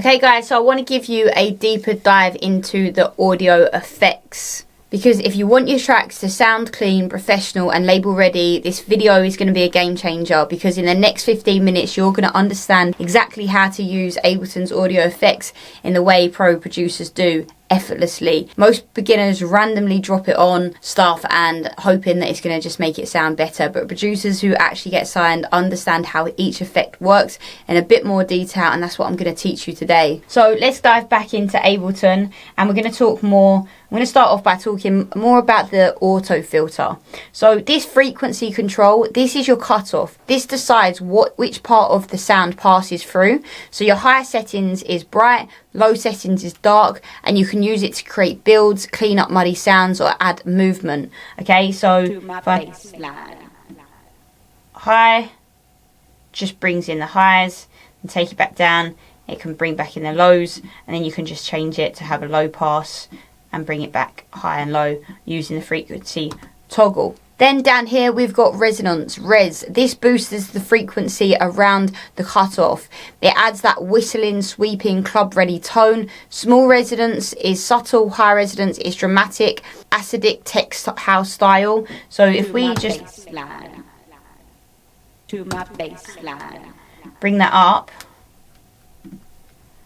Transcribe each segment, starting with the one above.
Okay guys, so I want to give you a deeper dive into the audio effects. Because if you want your tracks to sound clean, professional and label ready, this video is going to be a game changer, because in the next 15 minutes you're going to understand exactly how to use Ableton's audio effects in the way pro producers do, effortlessly. Most beginners randomly drop it on stuff and hoping that it's going to just make it sound better, but producers who actually get signed understand how each effect works in a bit more detail, and that's what I'm going to teach you today. So let's dive back into Ableton, and we're going to talk more. I'm going to start off by talking more about the auto filter. So this frequency control, this is your cutoff. This decides which part of the sound passes through. So your higher settings is bright, low settings is dark, and you can use it to create builds, clean up muddy sounds, or add movement. Okay, so high just brings in the highs, and take it back down. It can bring back in the lows, and then you can just change it to have a low pass and bring it back high and low using the frequency toggle. Then down here we've got resonance, res. This boosts the frequency around the cutoff. It adds that whistling, sweeping, club ready tone. Small resonance is subtle, high resonance is dramatic, acidic text house style. So if we just bring that up,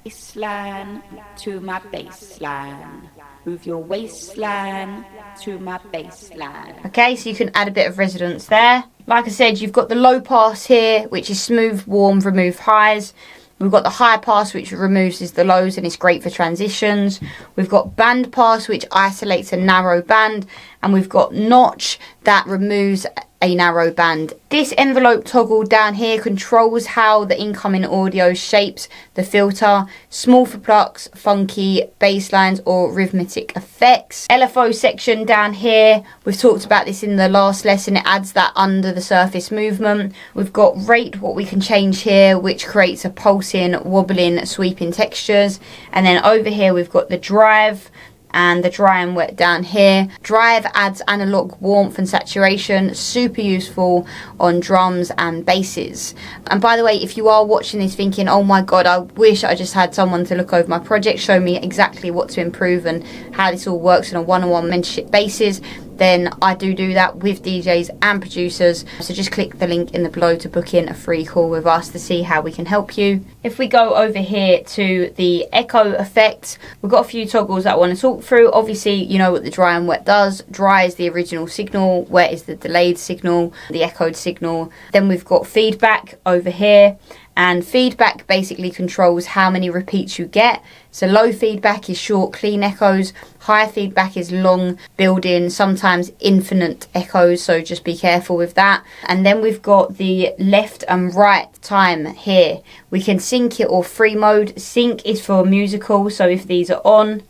waistline to my baseline. Move your waistline to my baseline. Okay, so you can add a bit of resonance there. Like I said, you've got the low pass here, which is smooth, warm, remove highs. We've got the high pass, which removes the lows and is great for transitions. We've got band pass, which isolates a narrow band. And we've got notch that removes a narrow band. This envelope toggle down here controls how the incoming audio shapes the filter. Small for plucks, funky bass lines or rhythmic effects. LFO section down here, we've talked about this in the last lesson. It adds that under the surface movement. We've got rate, what we can change here, which creates a pulsing, wobbling, sweeping textures. And then over here we've got the drive and the dry and wet down here. Drive adds analog warmth and saturation, super useful on drums and basses. And by the way, if you are watching this thinking, oh my god, I wish I just had someone to look over my project, show me exactly what to improve and how this all works on a one-on-one mentorship basis, then I do that with DJs and producers. So just click the link in the below to book in a free call with us to see how we can help you. If we go over here to the echo effect, we've got a few toggles that I want to talk through. Obviously, you know what the dry and wet does. Dry is the original signal, wet is the delayed signal, the echoed signal. Then we've got feedback over here. And feedback basically controls how many repeats you get. So low feedback is short, clean echoes. High feedback is long, building, sometimes infinite echoes. So just be careful with that. And then we've got the left and right time here. We can sync it or free mode. Sync is for musical. So if these are on,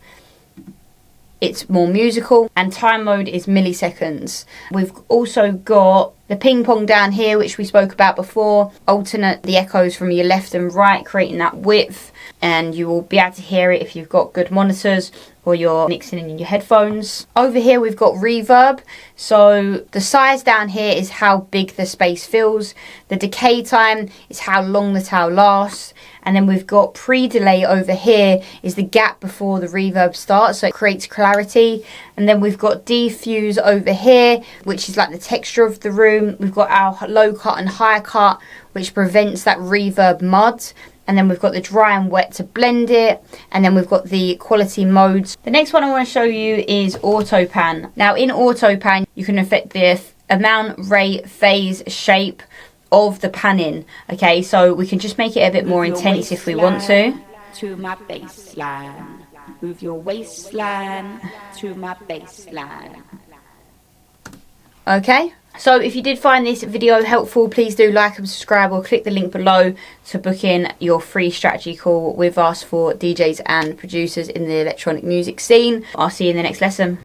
it's more musical, and time mode is milliseconds. We've also got the ping pong down here, which we spoke about before. Alternate the echoes from your left and right, creating that width, and you will be able to hear it if you've got good monitors or you're mixing in your headphones. Over here we've got reverb. So the size down here is how big the space feels. The decay time is how long the tail lasts. And then we've got pre-delay over here is the gap before the reverb starts, so it creates clarity. And then we've got diffuse over here, which is like the texture of the room. We've got our low cut and high cut, which prevents that reverb mud. And then we've got the dry and wet to blend it. And then we've got the quality modes. The next one I want to show you is auto pan. Now in auto pan, you can affect the amount, rate, phase, shape of the panning. Okay, so we can just make it a bit more intense if we want to. To my baseline. Move your waistline to my baseline. Okay, so if you did find this video helpful, please do like and subscribe, or click the link below to book in your free strategy call with us for DJs and producers in the electronic music scene. I'll see you in the next lesson.